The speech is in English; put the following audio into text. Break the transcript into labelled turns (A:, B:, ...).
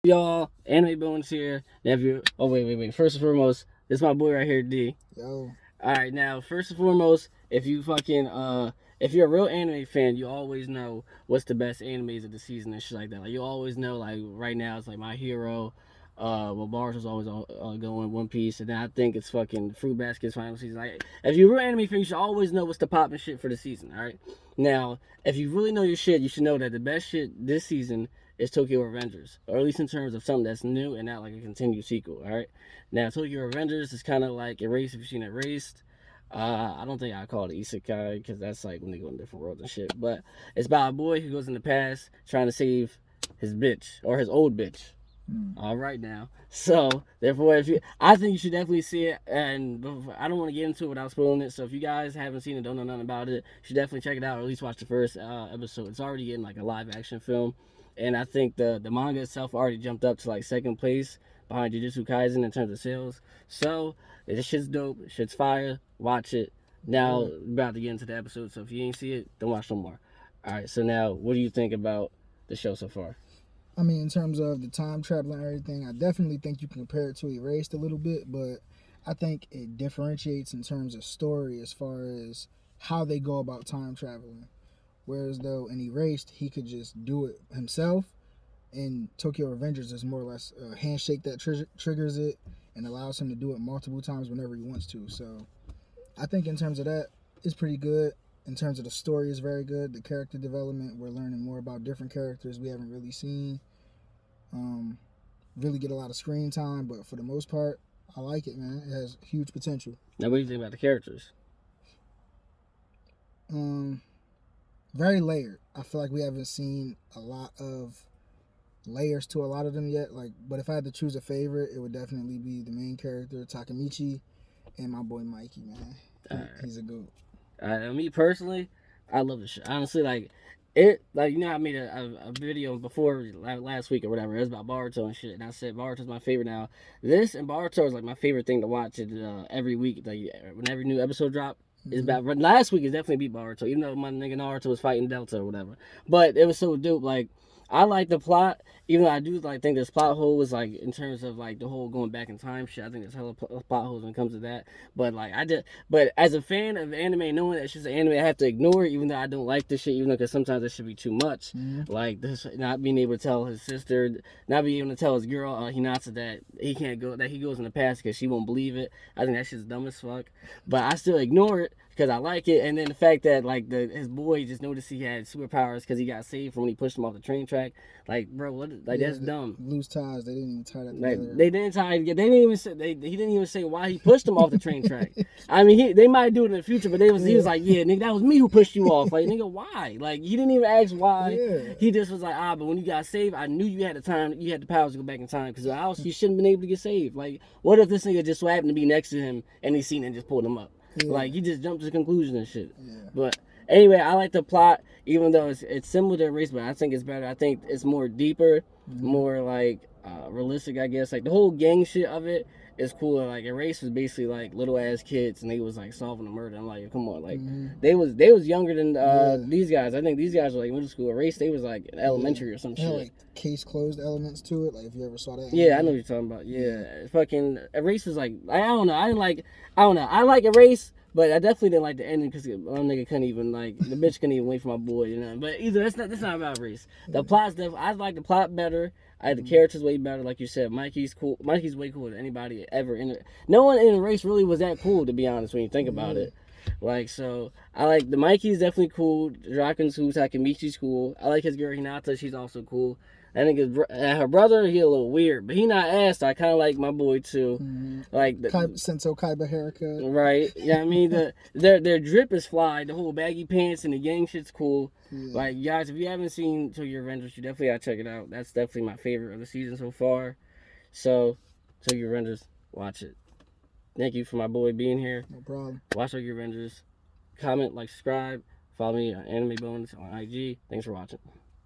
A: Y'all, Anime Bones here. Nephew. Oh, wait. First and foremost, this is my boy right here, D.
B: Yo.
A: Alright, now, first and foremost, if you're a real anime fan, you always know what's the best animes of the season and shit like that. Like, you always know, like, right now, it's like My Hero. Boruto's always going One Piece, and then I think it's fucking Fruit Basket's final season. Like, if you're a real anime fan, you should always know what's the poppin' shit for the season, alright? Now, if you really know your shit, you should know that the best shit this season is Tokyo Revengers, or at least in terms of something that's new and not like a continued sequel, alright? Now, Tokyo Revengers is kind of like Erased, if you've seen Erased. I don't think I call it isekai, because that's like when they go in different worlds and shit, but it's about a boy who goes in the past trying to save his bitch, or his old bitch. All right now. So, therefore, I think you should definitely see it, and I don't want to get into it without spoiling it, so if you guys haven't seen it, don't know nothing about it, you should definitely check it out, or at least watch the first episode. It's already getting like a live action film, and I think the manga itself already jumped up to like second place behind Jujutsu Kaisen in terms of sales. So, this shit's dope, shit's fire, watch it. Now, we're about to get into the episode, so if you ain't see it, don't watch no more. Alright, so now, what do you think about the show so far?
B: I mean, in terms of the time travel and everything, I definitely think you can compare it to Erased a little bit, but I think it differentiates in terms of story as far as how they go about time traveling. Whereas though in Erased, he could just do it himself. In Tokyo Revengers, is more or less a handshake that triggers it and allows him to do it multiple times whenever he wants to. So I think in terms of that, it's pretty good. In terms of the story, is very good. The character development, we're learning more about different characters we haven't really seen. Really get a lot of screen time, but for the most part, I like it, man. It has huge potential.
A: Now, what do you think about the characters?
B: Very layered. I feel like we haven't seen a lot of layers to a lot of them yet. Like, but if I had to choose a favorite, it would definitely be the main character, Takemichi, and my boy Mikey, man. He's a goat.
A: Me personally, I love the show. Honestly, like it, like I made a video before like, last week or whatever. It was about Boruto and shit, and I said Boruto's my favorite now. This and Boruto is like my favorite thing to watch every week. Like when every new episode drop. It's about last week is definitely beat Boruto, even though my nigga Naruto was fighting Delta or whatever. But it was so dope. Like I like the plot, even though I do like think this plot hole was like in terms of like the whole going back in time shit. I think there's hella plot holes when it comes to that. But like but as a fan of anime, knowing that it's just an anime, I have to ignore it, even though I don't like this shit. Even though because sometimes it should be too much. Like this, not being able to tell his sister, not being able to tell his girl Hinata that he can't go, that he goes in the past because she won't believe it. I think that shit's dumb as fuck. But I still ignore it because I like it, and then the fact that like his boy just noticed he had superpowers because he got saved from when he pushed him off the train track. Like, bro, what? Like that's dumb.
B: Loose ties. They didn't even tie that
A: like,
B: together.
A: They didn't tie. They didn't even say. He didn't even say why he pushed him off the train track. I mean, they might do it in the future, but he was like, yeah, nigga, that was me who pushed you off. Like, nigga, why? Like, he didn't even ask why.
B: Yeah.
A: He just was like, but when you got saved, I knew you had the powers to go back in time because else you shouldn't have been able to get saved. Like, what if this nigga just so happened to be next to him and he seen it and just pulled him up? Yeah. Like, he just jumped to the conclusion and shit. Yeah. But anyway, I like the plot, even though it's similar to Erased, but I think it's better. I think it's more deeper, more like realistic, I guess. Like the whole gang shit of it is cool. Like Erased was basically like little ass kids, and they was like solving a murder. I'm like, come on, like they was younger than these guys. I think these guys were like middle school. Erased, they was like elementary or some shit.
B: Like case closed elements to it. Like if you ever saw that.
A: Yeah, I know what you're talking about. Yeah. Fucking Erased was like I don't know. I like Erased. But I definitely didn't like the ending because my nigga couldn't even like the bitch couldn't even wait for my boy, you know. But either that's not about race. The plot's definitely, I like the plot better. I like the characters way better, like you said. Mikey's cool. Mikey's way cooler than anybody ever in it. No one in the race really was that cool, to be honest. When you think about it, like so, I like the Mikey's definitely cool. Draken's cool. Takemichi's cool. I like his girl Hinata. She's also cool. I think her brother, he a little weird, but he not ass. So I kind of like my boy too. Like the
B: Senso Kaiba haircut,
A: right? Yeah, I mean their drip is fly. The whole baggy pants and the gang shit's cool. Like guys, if you haven't seen Tokyo Revengers, you definitely gotta check it out. That's definitely my favorite of the season so far. So Tokyo Revengers, watch it. Thank you for my boy being here.
B: No problem.
A: Watch Tokyo Revengers. Comment, like, subscribe. Follow me on Anime Bones on IG. Thanks for watching.